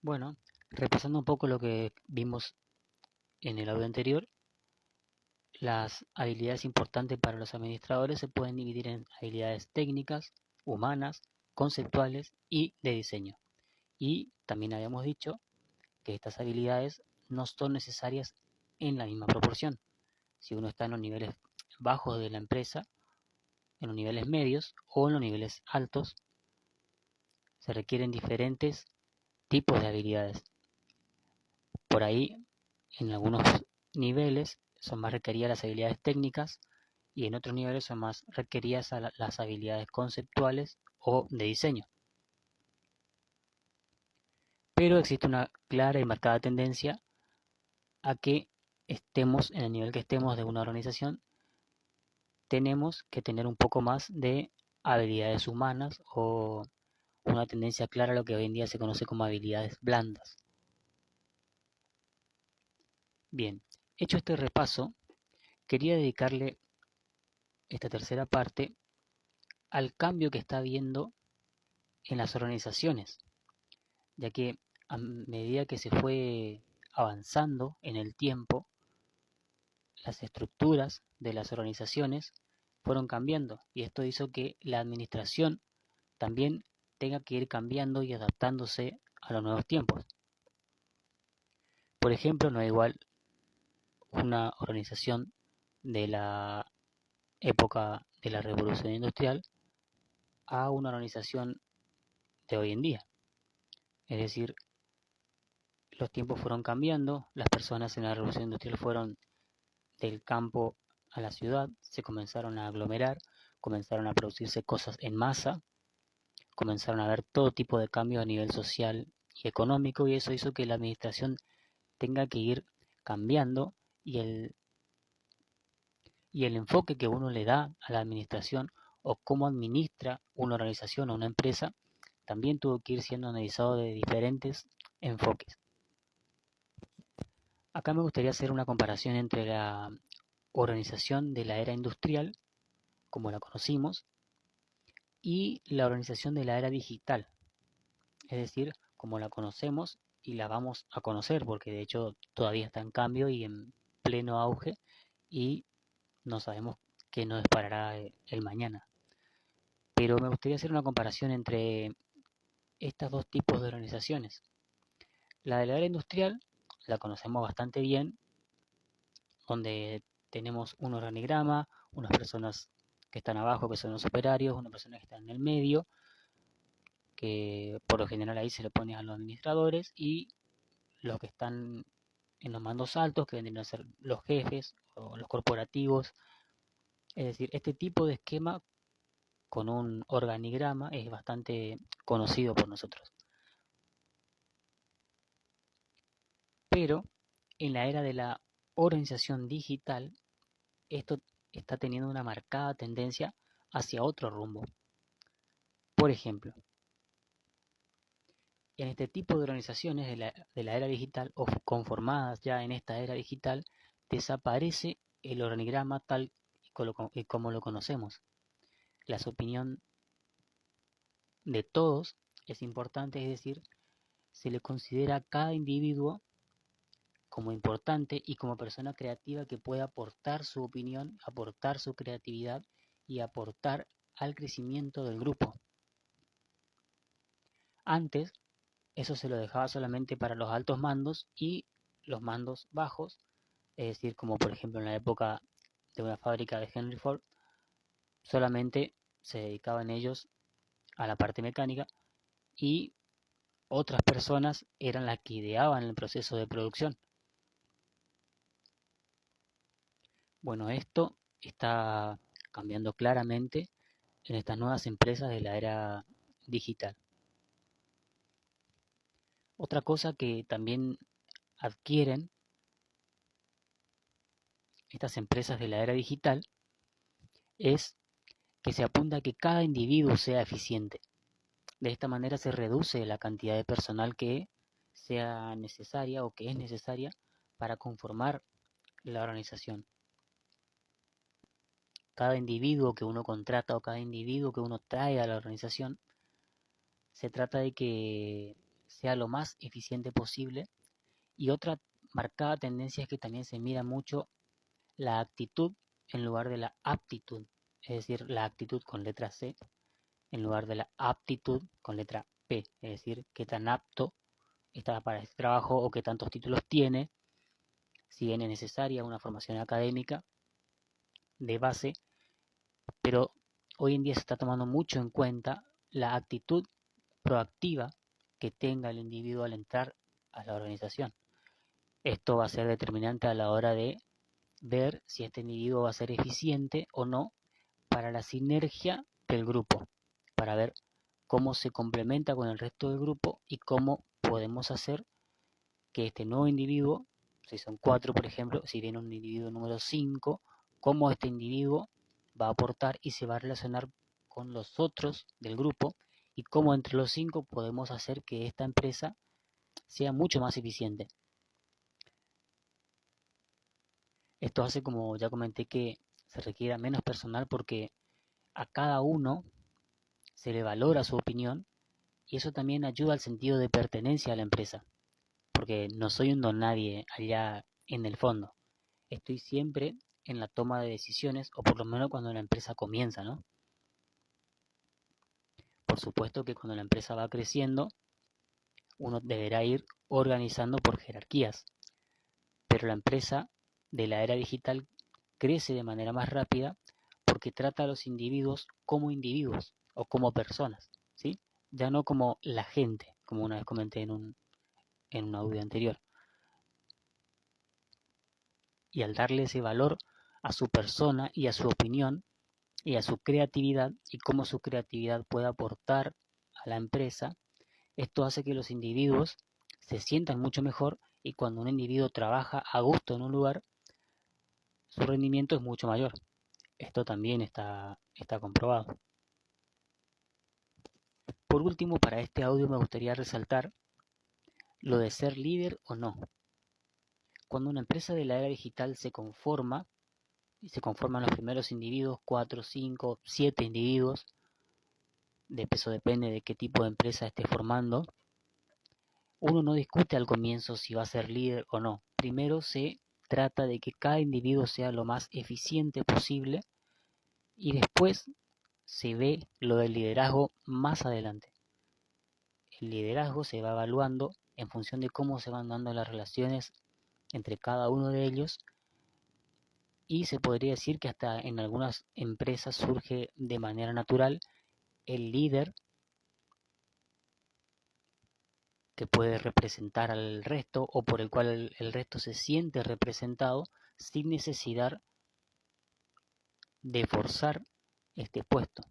Bueno, repasando un poco lo que vimos en el audio anterior, las habilidades importantes para los administradores se pueden dividir en habilidades técnicas, humanas, conceptuales y de diseño. Y también habíamos dicho que estas habilidades no son necesarias en la misma proporción. Si uno está en los niveles bajos de la empresa, en los niveles medios o en los niveles altos, se requieren diferentes tipos de habilidades. Por ahí, en algunos niveles son más requeridas las habilidades técnicas y en otros niveles son más requeridas las habilidades conceptuales o de diseño. Pero existe una clara y marcada tendencia a que estemos en el nivel que estemos de una organización, tenemos que tener un poco más de habilidades humanas o una tendencia clara a lo que hoy en día se conoce como habilidades blandas. Bien, hecho este repaso, quería dedicarle esta tercera parte al cambio que está habiendo en las organizaciones, ya que a medida que se fue avanzando en el tiempo, las estructuras de las organizaciones fueron cambiando y esto hizo que la administración también tenga que ir cambiando y adaptándose a los nuevos tiempos. Por ejemplo, no es igual una organización de la época de la Revolución Industrial a una organización de hoy en día. Es decir, los tiempos fueron cambiando, las personas en la Revolución Industrial fueron del campo a la ciudad, se comenzaron a aglomerar, comenzaron a producirse cosas en masa, comenzaron a haber todo tipo de cambios a nivel social y económico y eso hizo que la administración tenga que ir cambiando y el enfoque que uno le da a la administración o cómo administra una organización o una empresa también tuvo que ir siendo analizado de diferentes enfoques. Acá me gustaría hacer una comparación entre la organización de la era industrial, como la conocimos, y la organización de la era digital, es decir, como la conocemos y la vamos a conocer, porque de hecho todavía está en cambio y en pleno auge y no sabemos qué nos disparará el mañana. Pero me gustaría hacer una comparación entre estos dos tipos de organizaciones. La de la era industrial la conocemos bastante bien, donde tenemos un organigrama, unas personas que están abajo, que son los operarios, una persona que está en el medio, que por lo general ahí se le pone a los administradores, y los que están en los mandos altos, que vendrían a ser los jefes o los corporativos. Es decir, este tipo de esquema con un organigrama es bastante conocido por nosotros. Pero en la era de la organización digital, esto está teniendo una marcada tendencia hacia otro rumbo. Por ejemplo, en este tipo de organizaciones de la era digital o conformadas ya en esta era digital, desaparece el organigrama tal y como lo conocemos. La opinión de todos es importante, es decir, se le considera a cada individuo como importante y como persona creativa que puede aportar su opinión, aportar su creatividad y aportar al crecimiento del grupo. Antes, eso se lo dejaba solamente para los altos mandos y los mandos bajos, es decir, como por ejemplo en la época de una fábrica de Henry Ford, solamente se dedicaban ellos a la parte mecánica y otras personas eran las que ideaban el proceso de producción. Bueno, esto está cambiando claramente en estas nuevas empresas de la era digital. Otra cosa que también adquieren estas empresas de la era digital es que se apunta a que cada individuo sea eficiente. De esta manera se reduce la cantidad de personal que sea necesaria o que es necesaria para conformar la organización. Cada individuo que uno contrata o cada individuo que uno trae a la organización, se trata de que sea lo más eficiente posible. Y otra marcada tendencia es que también se mira mucho la actitud en lugar de la aptitud, es decir, la actitud con letra C en lugar de la aptitud con letra P, es decir, qué tan apto está para este trabajo o qué tantos títulos tiene, si bien es necesaria una formación académica de base, pero hoy en día se está tomando mucho en cuenta la actitud proactiva que tenga el individuo al entrar a la organización. Esto va a ser determinante a la hora de ver si este individuo va a ser eficiente o no para la sinergia del grupo, para ver cómo se complementa con el resto del grupo y cómo podemos hacer que este nuevo individuo, si son 4 por ejemplo, si viene un individuo número 5, cómo este individuo va a aportar y se va a relacionar con los otros del grupo y cómo entre los 5 podemos hacer que esta empresa sea mucho más eficiente. Esto hace, como ya comenté, que se requiera menos personal porque a cada uno se le valora su opinión y eso también ayuda al sentido de pertenencia a la empresa, porque no soy un don nadie allá en el fondo. Estoy siempre en la toma de decisiones, o por lo menos cuando la empresa comienza, ¿no? Por supuesto que cuando la empresa va creciendo, uno deberá ir organizando por jerarquías, pero la empresa de la era digital crece de manera más rápida porque trata a los individuos o como personas, ¿sí? Ya no como la gente, como una vez comenté en un audio anterior. Y al darle ese valor a su persona y a su opinión y a su creatividad y cómo su creatividad puede aportar a la empresa, esto hace que los individuos se sientan mucho mejor y cuando un individuo trabaja a gusto en un lugar, su rendimiento es mucho mayor. Esto también está comprobado. Por último, para este audio me gustaría resaltar lo de ser líder o no. Cuando una empresa de la era digital se conforma, y se conforman los primeros individuos, 4, 5, 7 individuos, de peso depende de qué tipo de empresa esté formando, uno no discute al comienzo si va a ser líder o no. Primero se trata de que cada individuo sea lo más eficiente posible y después se ve lo del liderazgo más adelante. El liderazgo se va evaluando en función de cómo se van dando las relaciones entre cada uno de ellos y se podría decir que hasta en algunas empresas surge de manera natural el líder que puede representar al resto o por el cual el resto se siente representado sin necesidad de forzar este puesto.